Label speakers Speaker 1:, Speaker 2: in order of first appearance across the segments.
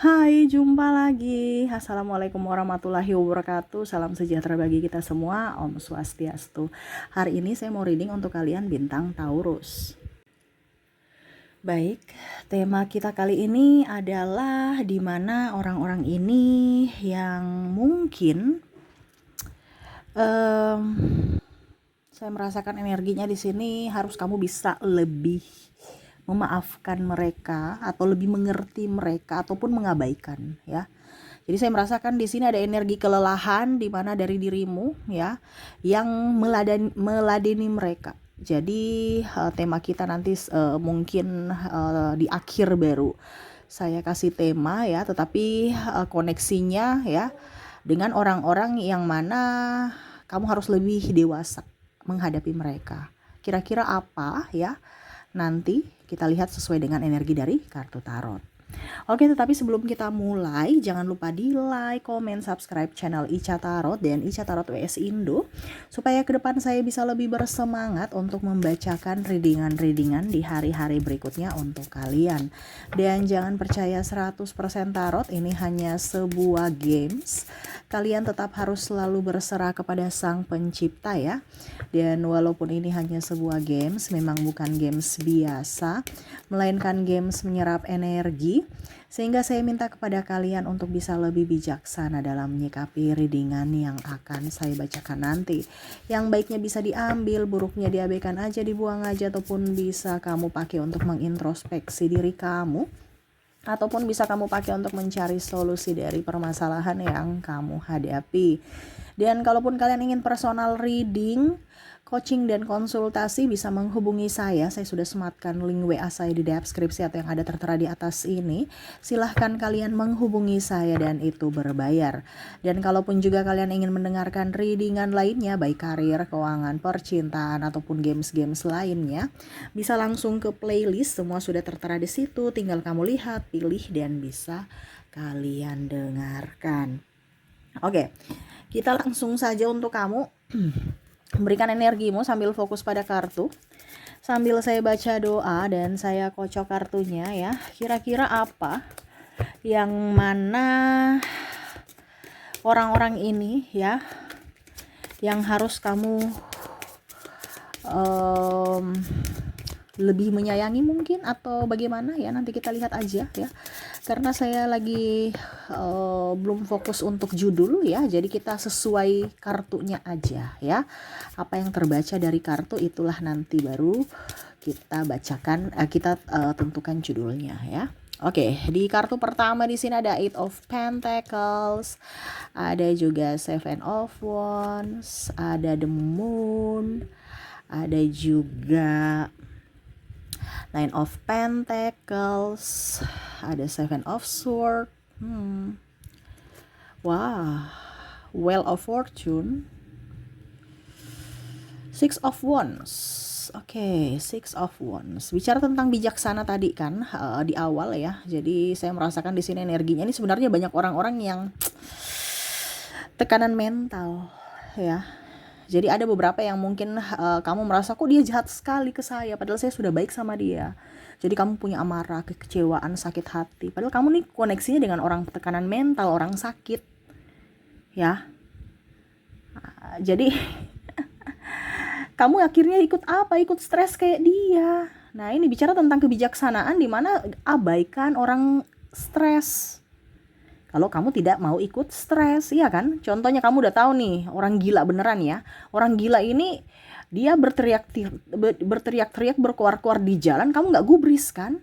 Speaker 1: Hai, jumpa lagi. Assalamualaikum warahmatullahi wabarakatuh. Salam sejahtera bagi kita semua. Om Swastiastu. Hari ini saya mau reading untuk kalian bintang Taurus. Baik, tema kita kali ini adalah di mana orang-orang ini yang mungkin saya merasakan energinya di sini harus kamu bisa lebih memaafkan mereka atau lebih mengerti mereka ataupun mengabaikan ya. Jadi saya merasakan di sini ada energi kelelahan di mana dari dirimu ya yang meladeni mereka. Jadi tema kita nanti mungkin di akhir baru saya kasih tema ya, tetapi koneksinya ya dengan orang-orang yang mana kamu harus lebih dewasa menghadapi mereka. Kira-kira apa ya? Nanti kita lihat sesuai dengan energi dari kartu tarot. Oke, tetapi sebelum kita mulai, jangan lupa di like, komen, subscribe channel Ica Tarot dan Ica Tarot WS Indo, supaya ke depan saya bisa lebih bersemangat untuk membacakan readingan-readingan di hari-hari berikutnya untuk kalian. Dan jangan percaya 100% tarot, ini hanya sebuah games. Kalian tetap harus selalu berserah kepada Sang Pencipta ya. Dan walaupun ini hanya sebuah games, memang bukan games biasa, melainkan games menyerap energi. Sehingga saya minta kepada kalian untuk bisa lebih bijaksana dalam menyikapi readingan yang akan saya bacakan nanti. Yang baiknya bisa diambil, buruknya diabaikan aja, dibuang aja, ataupun bisa kamu pakai untuk mengintrospeksi diri kamu, ataupun bisa kamu pakai untuk mencari solusi dari permasalahan yang kamu hadapi. Dan kalaupun kalian ingin personal reading, coaching dan konsultasi, bisa menghubungi saya. Saya sudah sematkan link WA saya di deskripsi atau yang ada tertera di atas ini. Silahkan kalian menghubungi saya dan itu berbayar. Dan kalaupun juga kalian ingin mendengarkan readingan lainnya, baik karir, keuangan, percintaan, ataupun games-games lainnya, bisa langsung ke playlist. Semua sudah tertera di situ. Tinggal kamu lihat, pilih, dan bisa kalian dengarkan. Oke, kita langsung saja untuk kamu. Berikan energimu sambil fokus pada kartu. Sambil saya baca doa dan saya kocok kartunya ya. Kira-kira apa yang mana orang-orang ini ya yang harus kamu lebih menyayangi mungkin, atau bagaimana ya, nanti kita lihat aja ya, karena saya lagi belum fokus untuk judul ya, jadi kita sesuai kartunya aja ya. Apa yang terbaca dari kartu itulah nanti baru kita bacakan, kita tentukan judulnya ya. Oke, di kartu pertama di sini ada Eight of Pentacles, ada juga Seven of Wands, ada the Moon, ada juga Nine of Pentacles, ada Seven of Swords, wah, Wheel of Fortune, Six of Wands. Oke, Six of Wands. Bicara tentang bijaksana tadi kan di awal ya. Jadi saya merasakan di sini energinya ini sebenarnya banyak orang-orang yang tekanan mental ya. Jadi ada beberapa yang mungkin kamu merasa kok dia jahat sekali ke saya, padahal saya sudah baik sama dia. Jadi kamu punya amarah, kekecewaan, sakit hati. Padahal kamu nih koneksinya dengan orang tekanan mental, orang sakit. Ya. Jadi kamu akhirnya ikut apa? Ikut stres kayak dia. Nah, ini bicara tentang kebijaksanaan di mana abaikan orang stres. Kalau kamu tidak mau ikut stres, iya kan? Contohnya kamu udah tahu nih, orang gila beneran ya. Orang gila ini dia berteriak-teriak, berkuar-kuar di jalan, kamu nggak gubris kan?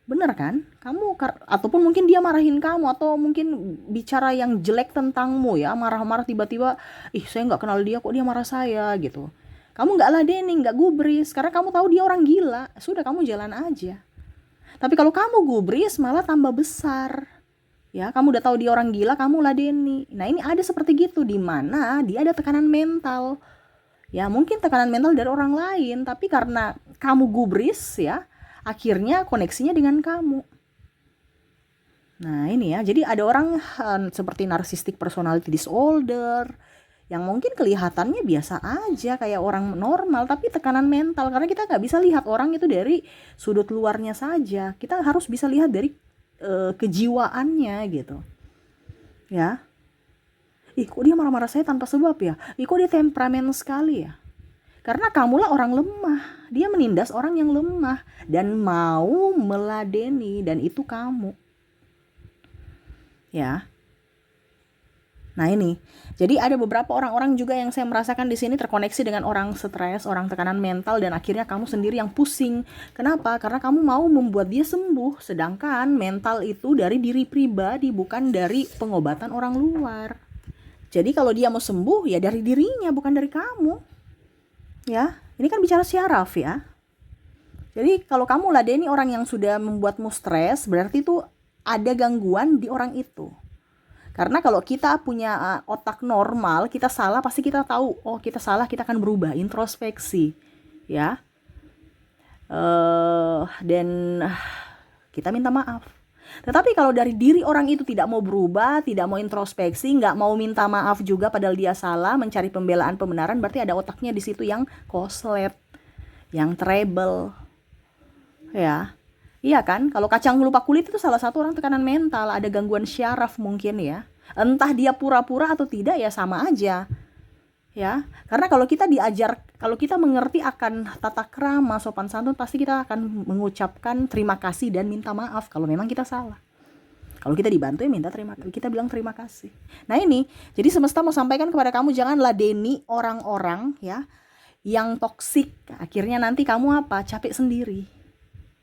Speaker 1: Bener kan? Kamu ataupun mungkin dia marahin kamu, atau mungkin bicara yang jelek tentangmu ya, marah-marah tiba-tiba, saya nggak kenal dia kok dia marah saya gitu. Kamu nggak ladening, nggak gubris, karena kamu tahu dia orang gila. Sudah, kamu jalan aja. Tapi kalau kamu gubris malah tambah besar. Ya, kamu udah tahu dia orang gila, kamu ladeni. Nah, ini ada seperti gitu, di mana dia ada tekanan mental. Ya, mungkin tekanan mental dari orang lain, tapi karena kamu gubris ya, akhirnya koneksinya dengan kamu. Nah, ini ya. Jadi ada orang seperti narcissistic personality disorder yang mungkin kelihatannya biasa aja kayak orang normal, tapi tekanan mental, karena kita nggak bisa lihat orang itu dari sudut luarnya saja. Kita harus bisa lihat dari kejiwaannya gitu. Ya. Ih, kok dia marah-marah saya tanpa sebab ya? Ih, kok dia temperamen sekali ya? Karena kamulah orang lemah. Dia menindas orang yang lemah dan mau meladeni, dan itu kamu. Ya. Nah ini, jadi ada beberapa orang-orang juga yang saya merasakan di sini terkoneksi dengan orang stres, orang tekanan mental, dan akhirnya kamu sendiri yang pusing. Kenapa? Karena kamu mau membuat dia sembuh, sedangkan mental itu dari diri pribadi, bukan dari pengobatan orang luar. Jadi kalau dia mau sembuh, ya dari dirinya, bukan dari kamu. Ya, ini kan bicara syaraf ya. Jadi kalau kamu ladeni orang yang sudah membuatmu stres, berarti itu ada gangguan di orang itu. Karena kalau kita punya otak normal, kita salah pasti kita tahu, oh kita salah, kita akan berubah, introspeksi, ya. Dan kita minta maaf. Tetapi kalau dari diri orang itu tidak mau berubah, tidak mau introspeksi, nggak mau minta maaf juga padahal dia salah, mencari pembelaan, pembenaran, berarti ada otaknya di situ yang koslet, yang treble, ya. Iya kan, kalau kacang lupa kulit itu salah satu orang tekanan mental, ada gangguan syaraf mungkin ya. Entah dia pura-pura atau tidak ya sama aja. Ya, karena kalau kita diajar, kalau kita mengerti akan tata krama, sopan santun, pasti kita akan mengucapkan terima kasih dan minta maaf kalau memang kita salah. Kalau kita dibantu ya kita bilang terima kasih. Nah ini, jadi semesta mau sampaikan kepada kamu, jangan ladeni orang-orang ya yang toksik. Akhirnya nanti kamu apa? Capek sendiri.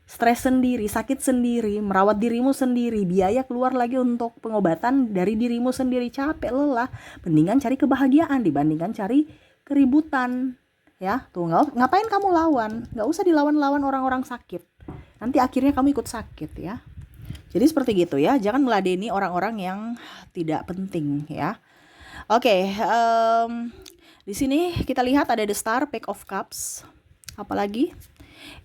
Speaker 1: Stres sendiri, sakit sendiri, merawat dirimu sendiri, biaya keluar lagi untuk pengobatan dari dirimu sendiri, capek, lelah. Mendingan cari kebahagiaan dibandingkan cari keributan. Ya, tuh ngapain kamu lawan? Nggak usah dilawan-lawan orang-orang sakit. Nanti akhirnya kamu ikut sakit ya. Jadi seperti gitu ya, jangan meladeni orang-orang yang tidak penting ya. Oke, di sini kita lihat ada the Star, Page of Cups. Apalagi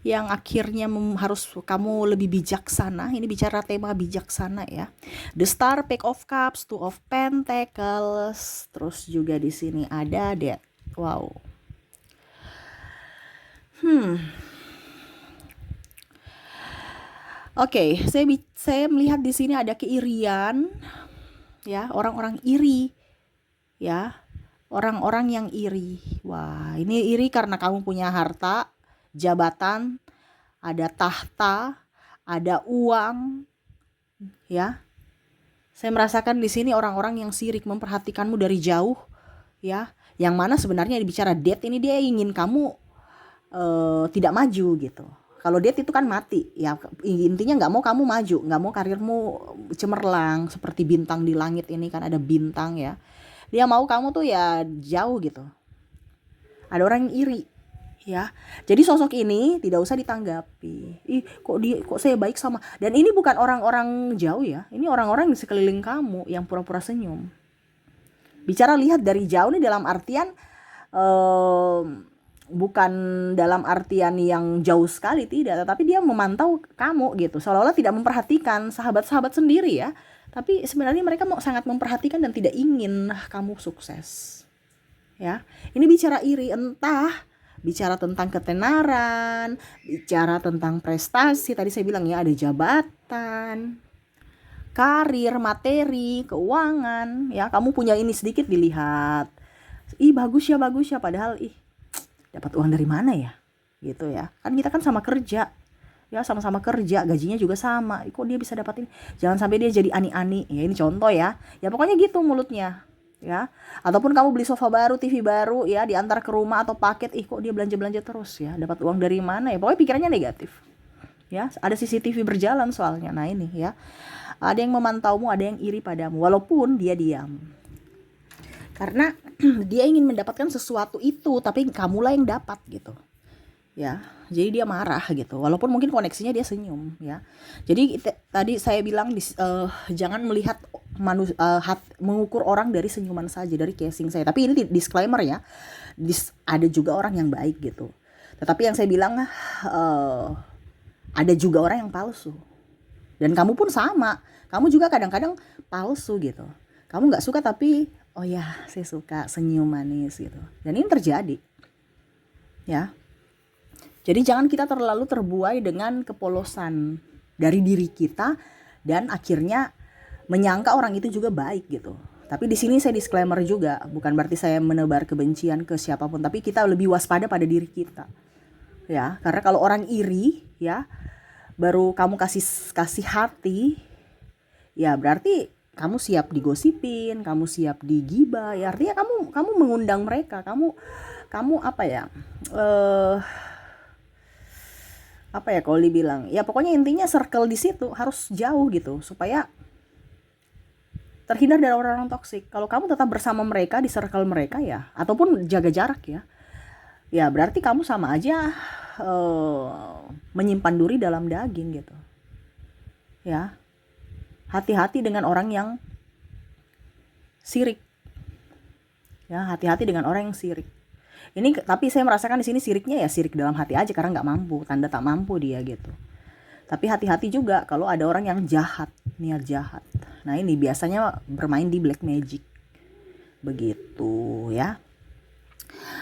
Speaker 1: yang akhirnya harus kamu lebih bijaksana. Ini bicara tema bijaksana ya. The Star, Page of Cups, Two of Pentacles, terus juga di sini ada Death. Wow. Oke, saya melihat di sini ada keirian ya, orang-orang iri ya. Orang-orang yang iri. Wah, ini iri karena kamu punya harta, jabatan, ada tahta, ada uang, ya. Saya merasakan di sini orang-orang yang sirik memperhatikanmu dari jauh, ya. Yang mana sebenarnya bicara date ini dia ingin kamu tidak maju gitu. Kalau date itu kan mati, ya intinya nggak mau kamu maju, nggak mau karirmu cemerlang seperti bintang di langit ini kan ada bintang ya. Dia mau kamu tuh ya jauh gitu. Ada orang yang iri. Ya, jadi sosok ini tidak usah ditanggapi. Ih, kok saya baik sama. Dan ini bukan orang-orang jauh ya. Ini orang-orang di sekeliling kamu yang pura-pura senyum. Bicara lihat dari jauh nih dalam artian bukan dalam artian yang jauh sekali, tidak. Tetapi dia memantau kamu gitu. Seolah-olah tidak memperhatikan sahabat-sahabat sendiri ya. Tapi sebenarnya mereka sangat memperhatikan dan tidak ingin kamu sukses. Ya, ini bicara iri, entah bicara tentang ketenaran, bicara tentang prestasi, tadi saya bilang ya ada jabatan, karir, materi, keuangan, ya kamu punya ini sedikit dilihat, ih bagus ya, padahal ih dapat uang dari mana ya, gitu ya, kan kita kan sama kerja, ya sama-sama kerja, gajinya juga sama, kok dia bisa dapat ini, jangan sampai dia jadi ani-ani, ya ini contoh ya pokoknya gitu mulutnya. Ya, ataupun kamu beli sofa baru, TV baru ya, diantar ke rumah atau paket, kok dia belanja terus ya, dapat uang dari mana ya, pokoknya pikirannya negatif ya, ada CCTV berjalan soalnya. Nah ini ya, ada yang memantaumu, ada yang iri padamu walaupun dia diam karena dia ingin mendapatkan sesuatu itu, tapi kamulah yang dapat gitu ya, jadi dia marah gitu walaupun mungkin koneksinya dia senyum ya. Jadi tadi saya bilang jangan melihat mengukur orang dari senyuman saja, dari casing saya, tapi ini disclaimer ya, ada juga orang yang baik gitu, tetapi yang saya bilang ada juga orang yang palsu, dan kamu pun sama, kamu juga kadang-kadang palsu gitu, kamu nggak suka tapi oh ya saya suka senyum manis gitu, dan ini terjadi ya. Jadi jangan kita terlalu terbuai dengan kepolosan dari diri kita dan akhirnya menyangka orang itu juga baik gitu. Tapi di sini saya disclaimer juga, bukan berarti saya menebar kebencian ke siapapun, tapi kita lebih waspada pada diri kita. Ya, karena kalau orang iri ya, baru kamu kasih hati, ya berarti kamu siap digosipin, kamu siap digibah. Ya artinya kamu mengundang mereka, kamu apa ya? Apa ya kalau dibilang? Ya pokoknya intinya circle di situ harus jauh gitu supaya terhindar dari orang-orang toksik. Kalau kamu tetap bersama mereka di circle mereka ya, ataupun jaga jarak ya, ya berarti kamu sama aja menyimpan duri dalam daging gitu. Ya, hati-hati dengan orang yang sirik. Ya, hati-hati dengan orang yang sirik. Ini tapi saya merasakan di sini siriknya ya sirik dalam hati aja karena nggak mampu, tanda tak mampu dia gitu. Tapi hati-hati juga kalau ada orang yang jahat, niat jahat. Nah ini biasanya bermain di black magic. Begitu ya.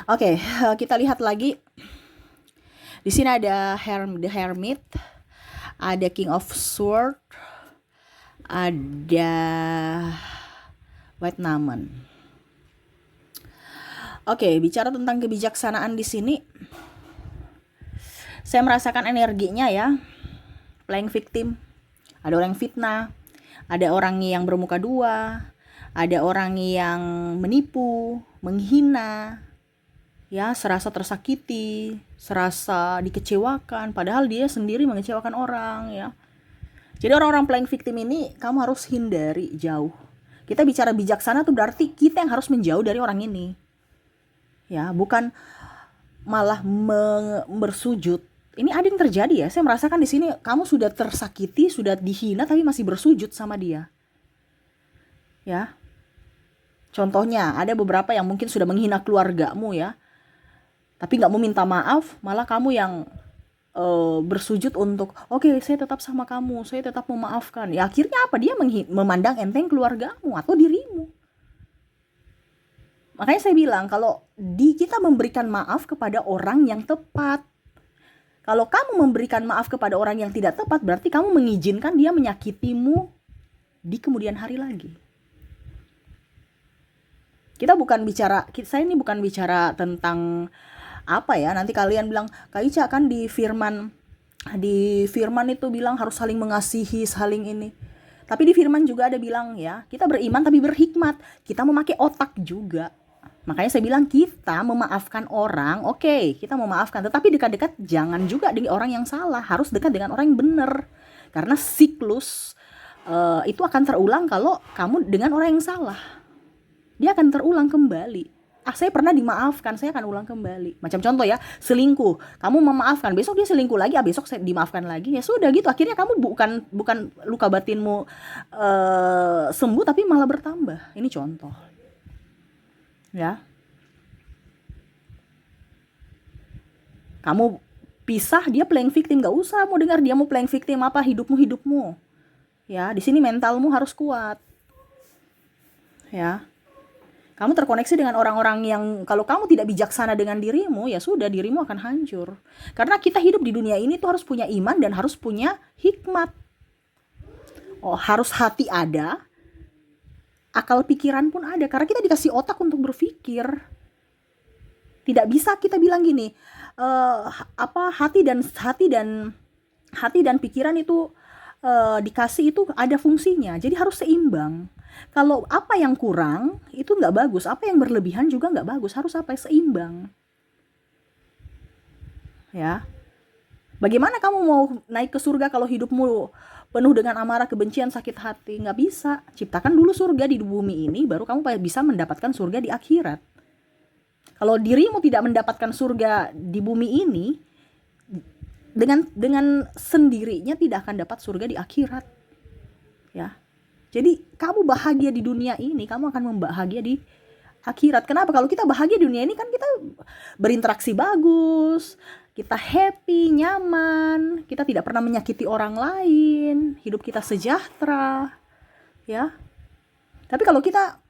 Speaker 1: Oke, kita lihat lagi. Di sini ada The Hermit, ada King of Sword, ada White Numen. Oke, bicara tentang kebijaksanaan di sini, saya merasakan energinya ya, playing victim. Ada orang yang fitnah, ada orang yang bermuka dua, ada orang yang menipu, menghina, ya serasa tersakiti, serasa dikecewakan, padahal dia sendiri mengecewakan orang ya. Jadi orang-orang playing victim ini kamu harus hindari jauh. Kita bicara bijaksana tuh berarti kita yang harus menjauh dari orang ini. Ya, bukan malah bersujud. Ini ada yang terjadi ya. Saya merasakan di sini kamu sudah tersakiti, sudah dihina tapi masih bersujud sama dia. Ya. Contohnya, ada beberapa yang mungkin sudah menghina keluargamu ya. Tapi nggak mau minta maaf, malah kamu yang bersujud untuk oke, saya tetap sama kamu, saya tetap memaafkan. Ya akhirnya apa? Dia memandang enteng keluargamu atau dirimu. Makanya saya bilang kalau kita memberikan maaf kepada orang yang tepat. Kalau kamu memberikan maaf kepada orang yang tidak tepat, berarti kamu mengizinkan dia menyakitimu di kemudian hari lagi. Saya ini bukan bicara tentang apa ya, nanti kalian bilang, Kak Ica kan di firman itu bilang harus saling mengasihi, saling ini. Tapi di firman juga ada bilang ya, kita beriman tapi berhikmat, kita memakai otak juga. Makanya saya bilang kita memaafkan orang, oke, kita memaafkan, tetapi dekat-dekat jangan juga dengan orang yang salah, harus dekat dengan orang yang benar. Karena siklus itu akan terulang kalau kamu dengan orang yang salah. Dia akan terulang kembali. Saya pernah dimaafkan, saya akan ulang kembali. Macam contoh ya, selingkuh. Kamu memaafkan, besok dia selingkuh lagi, besok saya dimaafkan lagi. Ya sudah gitu, akhirnya kamu bukan luka batinmu sembuh tapi malah bertambah. Ini contoh. Ya. Kamu pisah, dia playing victim, gak usah mau dengar dia mau playing victim apa, hidupmu. Ya, di sini mentalmu harus kuat. Ya. Kamu terkoneksi dengan orang-orang yang kalau kamu tidak bijaksana dengan dirimu, ya sudah dirimu akan hancur. Karena kita hidup di dunia ini tuh harus punya iman dan harus punya hikmat. Harus hati ada, akal pikiran pun ada, karena kita dikasih otak untuk berpikir. Tidak bisa kita bilang gini, hati dan pikiran itu dikasih itu ada fungsinya, jadi harus seimbang. Kalau apa yang kurang itu nggak bagus, apa yang berlebihan juga nggak bagus, harus seimbang. Ya, bagaimana kamu mau naik ke surga kalau hidupmu penuh dengan amarah, kebencian, sakit hati? Nggak bisa. Ciptakan dulu surga di bumi ini, baru kamu bisa mendapatkan surga di akhirat. Kalau dirimu tidak mendapatkan surga di bumi ini, dengan sendirinya tidak akan dapat surga di akhirat. Ya. Jadi kamu bahagia di dunia ini, kamu akan membahagia di akhirat. Kenapa? Kalau kita bahagia di dunia ini kan kita berinteraksi bagus, kita happy, nyaman, kita tidak pernah menyakiti orang lain, hidup kita sejahtera, ya. Tapi kalau kita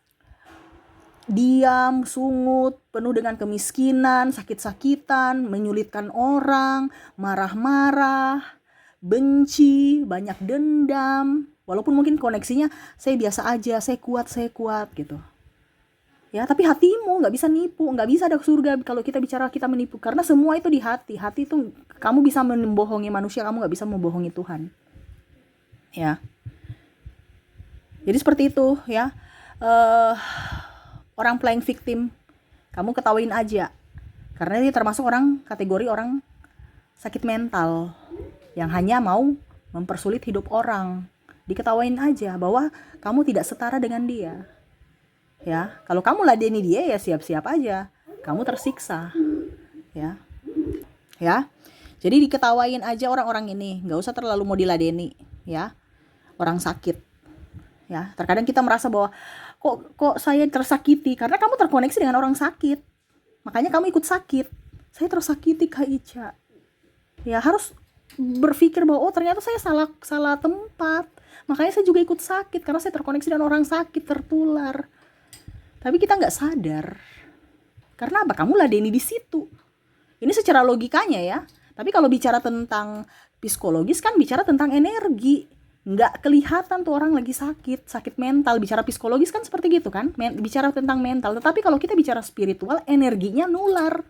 Speaker 1: diam, sungut, penuh dengan kemiskinan, sakit-sakitan, menyulitkan orang, marah-marah, benci, banyak dendam. Walaupun mungkin koneksinya saya biasa aja, saya kuat gitu. Ya, tapi hatimu nggak bisa nipu, nggak bisa ada surga kalau kita bicara kita menipu. Karena semua itu di hati. Hati itu kamu bisa membohongi manusia, kamu nggak bisa membohongi Tuhan. Ya, jadi seperti itu ya. Orang playing victim, kamu ketawain aja. Karena dia termasuk kategori orang sakit mental yang hanya mau mempersulit hidup orang. Diketawain aja bahwa kamu tidak setara dengan dia. Ya, kalau kamu ladeni dia ya siap-siap aja, kamu tersiksa. Ya, ya. Jadi diketawain aja orang-orang ini, nggak usah terlalu mau diladeni. Ya, orang sakit. Ya, terkadang kita merasa bahwa kok saya tersakiti karena kamu terkoneksi dengan orang sakit. Makanya kamu ikut sakit. Saya tersakiti Kak Ica. Ya, harus berpikir bahwa oh ternyata saya salah tempat. Makanya saya juga ikut sakit karena saya terkoneksi dengan orang sakit, tertular. Tapi kita nggak sadar. Karena apa? Kamu ladeni di situ. Ini secara logikanya ya. Tapi kalau bicara tentang psikologis kan bicara tentang energi. Nggak kelihatan tuh orang lagi sakit mental. Bicara psikologis kan seperti gitu kan, bicara tentang mental. Tetapi kalau kita bicara spiritual, energinya nular.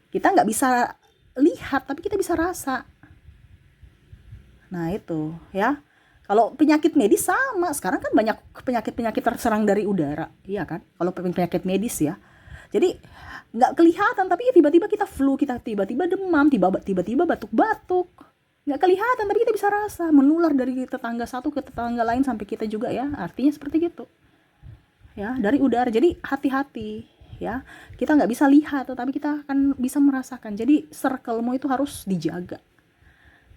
Speaker 1: Kita nggak bisa lihat, tapi kita bisa rasa. Nah itu ya. Kalau penyakit medis sama, sekarang kan banyak penyakit terserang dari udara, iya kan? Kalau penyakit medis ya. Jadi nggak kelihatan, tapi tiba-tiba kita flu, kita tiba-tiba demam, tiba-tiba batuk-batuk. Nggak kelihatan, tapi kita bisa rasa, menular dari tetangga satu ke tetangga lain sampai kita juga ya. Artinya seperti gitu. Ya, dari udara. Jadi hati-hati ya. Kita nggak bisa lihat, tapi kita akan bisa merasakan. Jadi circle-mu itu harus dijaga.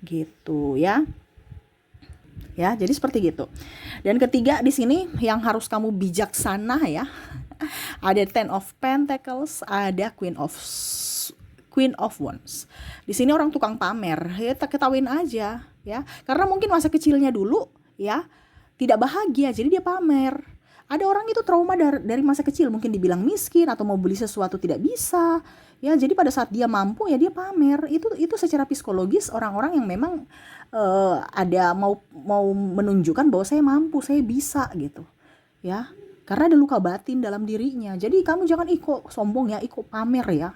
Speaker 1: Gitu ya. Ya, jadi seperti gitu. Dan ketiga di sini yang harus kamu bijaksana ya. Ada Ten of Pentacles, ada Queen of Wands. Di sini orang tukang pamer, ya ketawain aja ya. Karena mungkin masa kecilnya dulu ya tidak bahagia, jadi dia pamer. Ada orang itu trauma dari masa kecil, mungkin dibilang miskin atau mau beli sesuatu tidak bisa. Ya, jadi pada saat dia mampu ya dia pamer. Itu secara psikologis orang-orang yang memang ada mau menunjukkan bahwa saya mampu, saya bisa gitu. Ya. Karena ada luka batin dalam dirinya. Jadi kamu jangan ikut sombong ya, ikut pamer ya.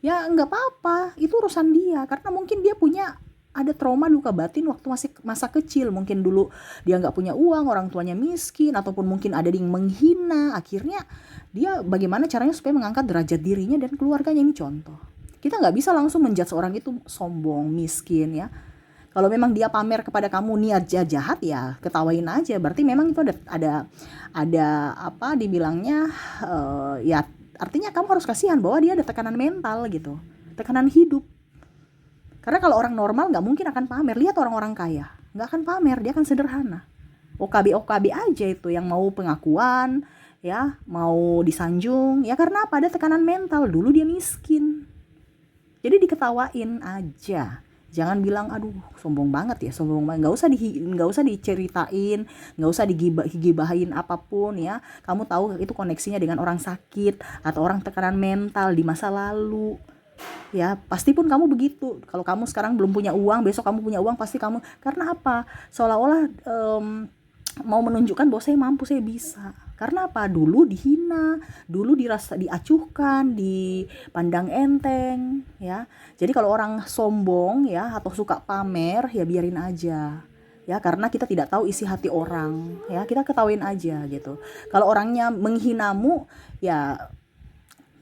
Speaker 1: Ya nggak apa-apa, itu urusan dia. Karena mungkin dia punya ada trauma luka batin waktu masih masa kecil. Mungkin dulu dia nggak punya uang, orang tuanya miskin, ataupun mungkin ada yang menghina. Akhirnya dia bagaimana caranya supaya mengangkat derajat dirinya dan keluarganya. Ini contoh. Kita nggak bisa langsung menjudge orang itu sombong, miskin ya. Kalau memang dia pamer kepada kamu niat jahat ya ketawain aja. Berarti memang itu ada apa dibilangnya ya artinya kamu harus kasihan bahwa dia ada tekanan mental gitu, tekanan hidup. Karena kalau orang normal nggak mungkin akan pamer. Lihat orang-orang kaya, nggak akan pamer, dia akan sederhana. OKB aja itu yang mau pengakuan, ya mau disanjung, ya karena apa? Ada tekanan mental. Dulu dia miskin, jadi diketawain aja. Jangan bilang aduh sombong banget ya, sombong banget. Nggak usah diceritain, nggak usah digibahin apapun ya. Kamu tahu itu koneksinya dengan orang sakit atau orang tekanan mental di masa lalu. Ya pasti pun kamu begitu. Kalau kamu sekarang belum punya uang, besok kamu punya uang, pasti kamu karena apa? Seolah-olah mau menunjukkan bahwa saya mampu, saya bisa. Karena apa? Dulu dihina, dulu diacuhkan, dipandang enteng, ya. Jadi kalau orang sombong ya atau suka pamer ya biarin aja. Ya, karena kita tidak tahu isi hati orang, ya. Kita ketawain aja gitu. Kalau orangnya menghinamu, ya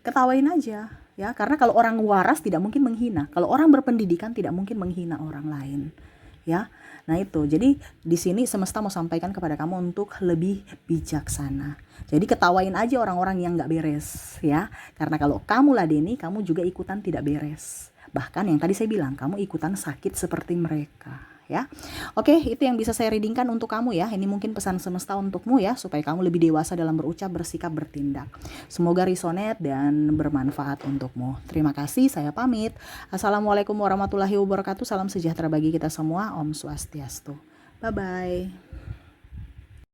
Speaker 1: ketawain aja, ya. Karena kalau orang waras tidak mungkin menghina. Kalau orang berpendidikan tidak mungkin menghina orang lain, ya. Nah itu, jadi di sini semesta mau sampaikan kepada kamu untuk lebih bijaksana. Jadi ketawain aja orang-orang yang nggak beres, ya. Karena kalau kamu ladeni, kamu juga ikutan tidak beres. Bahkan yang tadi saya bilang, kamu ikutan sakit seperti mereka, ya. Oke, itu yang bisa saya readingkan untuk kamu ya. Ini mungkin pesan semesta untukmu ya, supaya kamu lebih dewasa dalam berucap, bersikap, bertindak. Semoga resonate dan bermanfaat untukmu. Terima kasih, saya pamit. Assalamualaikum warahmatullahi wabarakatuh. Salam sejahtera bagi kita semua. Om Swastiastu. Bye-bye.